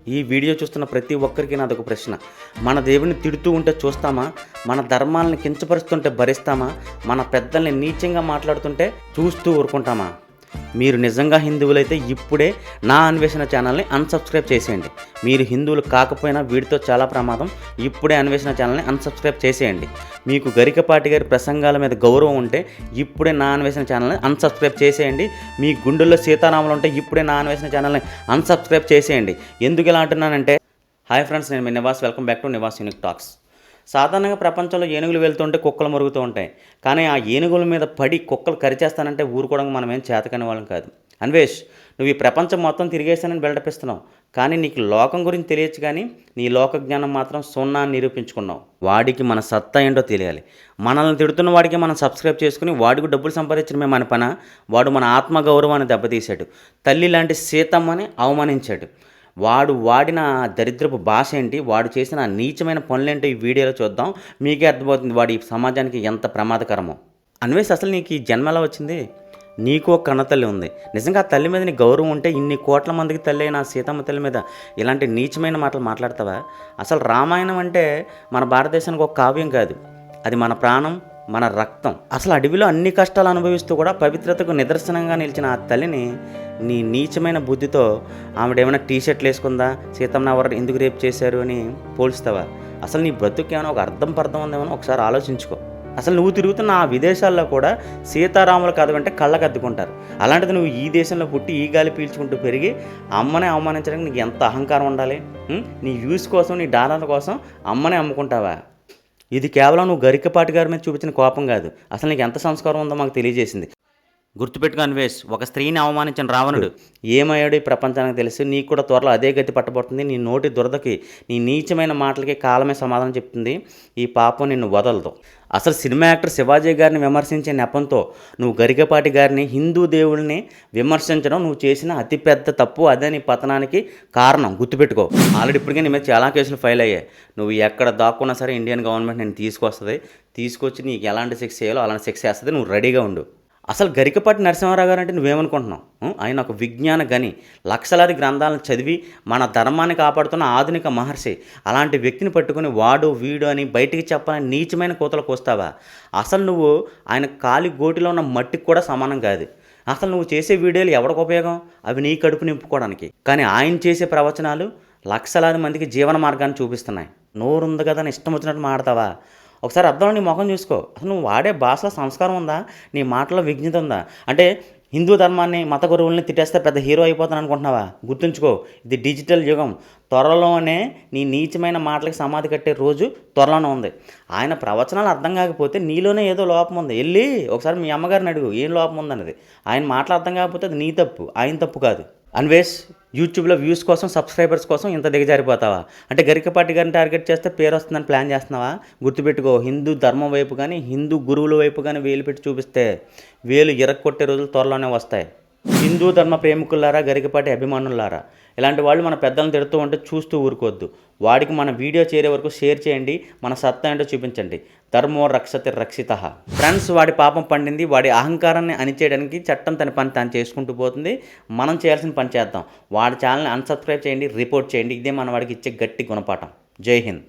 ఈ వీడియో చూస్తున్న ప్రతి ఒక్కరికి నాదొక ప్రశ్న. మన దేవుని తిడుతూ ఉంటే చూస్తామా? మన ధర్మాలను కించపరుస్తుంటే భరిస్తామా? మన పెద్దల్ని నీచంగా మాట్లాడుతుంటే చూస్తూ ఊరుకుంటామా? మీరు నిజంగా హిందువులైతే ఇప్పుడే నా అన్వేషణ ఛానల్ని అన్సబ్స్క్రైబ్ చేసేయండి. మీరు హిందువులు కాకపోయినా వీడితో చాలా ప్రమాదం. ఇప్పుడే అన్వేషణ ఛానల్ని అన్సబ్స్క్రైబ్ చేసేయండి. మీకు గరికపాటి గారి ప్రసంగాల మీద గౌరవం ఉంటే ఇప్పుడే నా అన్వేషణ ఛానల్ని అన్సబ్స్క్రైబ్ చేసేయండి. మీ గుండెల్లో సీతారాములు ఉంటే ఇప్పుడే నా అన్వేషణ ఛానల్ని అన్సబ్స్క్రైబ్ చేసేయండి. ఎందుకు ఇలా అంటున్నానంటే, హాయ్ ఫ్రెండ్స్, నేను మీ Nivas. Welcome back to Nivas unique talks. సాధారణంగా ప్రపంచంలో ఏనుగులు వెళ్తుంటే కుక్కలు మరుగుతూ ఉంటాయి. కానీ ఆ ఏనుగుల మీద పడి కుక్కలు కరిచేస్తానంటే ఊరుకోవడానికి మనం ఏం చేతకని వాళ్ళం కాదు. అన్వేష్, నువ్వు ఈ ప్రపంచం మొత్తం తిరిగేసానని బిల్డప్ ఇస్తున్నావు. కానీ నీకు లోకం గురించి తెలియచ్చు, కానీ నీ లోక జ్ఞానం మాత్రం సున్నా నిరూపించుకున్నావు. వాడికి మన సత్తా ఏంటో తెలియాలి. మనల్ని తిడుతున్న వాడికి మనం సబ్స్క్రైబ్ చేసుకుని వాడికి డబ్బులు సంపాదించడమే మన పని. వాడు మన ఆత్మగౌరవాన్ని దెబ్బతీశాడు. తల్లి లాంటి సీతమ్మని అవమానించాడు. వాడు వాడిన దరిద్రపు భాష ఏంటి, వాడు చేసిన నీచమైన పనులేంటో ఈ వీడియోలో చూద్దాం. మీకే అర్థమవుతుంది వాడి సమాజానికి ఎంత ప్రమాదకరమో. అన్వేష్, అసలు నీకు ఈ జన్మ ఎలా వచ్చింది? నీకు ఒక కన్నతల్లి ఉంది. నిజంగా ఆ తల్లి మీద నీ గౌరవం ఉంటే ఇన్ని కోట్ల మందికి తల్లి అయిన సీతమ్మ తల్లి మీద ఇలాంటి నీచమైన మాటలు మాట్లాడతావా? అసలు రామాయణం అంటే మన భారతదేశానికి ఒక కావ్యం కాదు, అది మన ప్రాణం, మన రక్తం. అసలు అడవిలో అన్ని కష్టాలు అనుభవిస్తూ కూడా పవిత్రతకు నిదర్శనంగా నిలిచిన ఆ తల్లిని నీ నీచమైన బుద్ధితో ఆవిడేమైనా టీషర్ట్లు వేసుకుందా, సీతమ్మ ఎవరు ఎందుకు రేపు చేశారు అని పోల్స్తావా? అసలు నీ బ్రతుకు ఏమైనా ఒక అర్థం ఉందేమో ఒకసారి ఆలోచించుకో. అసలు నువ్వు తిరుగుతున్న ఆ విదేశాల్లో కూడా సీతారాముల కథ వెంటే కళ్ళకు అద్దుకుంటారు. అలాంటిది నువ్వు ఈ దేశంలో పుట్టి ఈ గాలి పీల్చుకుంటూ పెరిగి అమ్మనే అవమానించడానికి నీకు ఎంత అహంకారం ఉండాలి? నీ వ్యూస్ కోసం, నీ డాలర్ల కోసం అమ్మనే అమ్ముకుంటావా? ఇది కేవలం నువ్వు గరికపాటి గారి మీద చూపించిన కోపం కాదు, అసలు నీకు ఎంత సంస్కారం ఉందో మాకు తెలియజేసింది. గుర్తుపెట్టుకో అన్వేష్, ఒక స్త్రీని అవమానించిన రావణుడు ఏమయ్యాడు ఈ ప్రపంచానికి తెలుసు. నీకు కూడా త్వరలో అదే గతి పట్టబడుతుంది. నీ నోటి దురదకి, నీ నీచమైన మాటలకి కాలమే సమాధానం చెప్తుంది. ఈ పాపం నిన్ను వదలదు. అసలు సినిమా యాక్టర్ శివాజీ గారిని విమర్శించే నెపంతో నువ్వు గరికపాటి గారిని, హిందూ దేవుళ్ళని విమర్శించడం నువ్వు చేసిన అతిపెద్ద తప్పు. అదే నీ పతనానికి కారణం. గుర్తుపెట్టుకో. ఆల్రెడీ ఇప్పటికే నీ మీద చాలా కేసులు ఫైల్ అయ్యాయి. నువ్వు ఎక్కడ దాక్కున్నా సరే ఇండియన్ గవర్నమెంట్ నేను తీసుకొచ్చి నీకు ఎలాంటి శిక్ష చేయాలో అలాంటి శిక్ష వేస్తుంది. నువ్వు రెడీగా ఉండు. అసలు గరికపాటి నరసింహారావు గారు అంటే నువ్వేమనుకుంటున్నావు? ఆయన ఒక విజ్ఞాన గని, లక్షలాది గ్రంథాలను చదివి మన ధర్మాన్ని కాపాడుతున్న ఆధునిక మహర్షి. అలాంటి వ్యక్తిని పట్టుకుని వాడు వీడు అని బయటికి చెప్పాలని నీచమైన కోతలకు వస్తావా? అసలు నువ్వు ఆయన కాలి గోటిలో ఉన్న మట్టికి కూడా సమానం కాదు. అసలు నువ్వు చేసే వీడియోలు ఎవరికి ఉపయోగం? అవి నీ కడుపు నింపుకోవడానికి. కానీ ఆయన చేసే ప్రవచనాలు లక్షలాది మందికి జీవన మార్గాన్ని చూపిస్తున్నాయి. నోరుంది కదా అని ఇష్టం వచ్చినట్టు మాడతావా? ఒకసారి అర్థంలో నీ ముఖం చూసుకో. అసలు నువ్వు వాడే భాషలో సంస్కారం ఉందా? నీ మాటలో విజ్ఞత ఉందా? అంటే హిందూ ధర్మాన్ని, మత గురువుల్ని తిట్టేస్తే పెద్ద హీరో అయిపోతాను అనుకుంటున్నావా? గుర్తుంచుకో, ఇది డిజిటల్ యుగం. త్వరలోనే నీ నీచమైన మాటలకి సమాధి కట్టే రోజు త్వరలోనే ఉంది. ఆయన ప్రవచనాలు అర్థం కాకపోతే నీలోనే ఏదో లోపం ఉంది. వెళ్ళి ఒకసారి మీ అమ్మగారిని అడుగు ఏం లోపం ఉందన్నది. ఆయన మాటలు అర్థం కాకపోతే అది నీ తప్పు, ఆయన తప్పు కాదు. అన్వేష్, యూట్యూబ్లో వ్యూస్ కోసం, సబ్స్క్రైబర్స్ కోసం ఇంత దిగజారిపోతావా? అంటే గరికపాటి గారిని టార్గెట్ చేస్తే పేరు వస్తుందని ప్లాన్ చేస్తున్నావా? గుర్తుపెట్టుకో, హిందూ ధర్మం వైపు కానీ, హిందూ గురువుల వైపు కానీ వేలు పెట్టి చూపిస్తే వేలు ఇరక్కొట్టే రోజులు త్వరలోనే వస్తాయి. హిందూ ధర్మ ప్రేమికులారా, గరికపాటి అభిమానులారా, ఇలాంటి వాళ్ళు మన పెద్దలను తిడుతూ ఉంటే చూస్తూ ఊరుకోవద్దు. వాడికి మన వీడియో చేరే వరకు షేర్ చేయండి. మన సత్తా ఏంటో చూపించండి. ధర్మో రక్షతి రక్షిత. ఫ్రెండ్స్, వాడి పాపం పండింది. వాడి అహంకారాన్ని అణిచేయడానికి చట్టం తన పని తాను చేసుకుంటూ పోతుంది. మనం చేయాల్సిన పని చేద్దాం. వాడి ఛానల్ని అన్సబ్స్క్రైబ్ చేయండి, రిపోర్ట్ చేయండి. ఇదే మన వాడికి ఇచ్చే గట్టి గుణపాఠం. జై హింద్.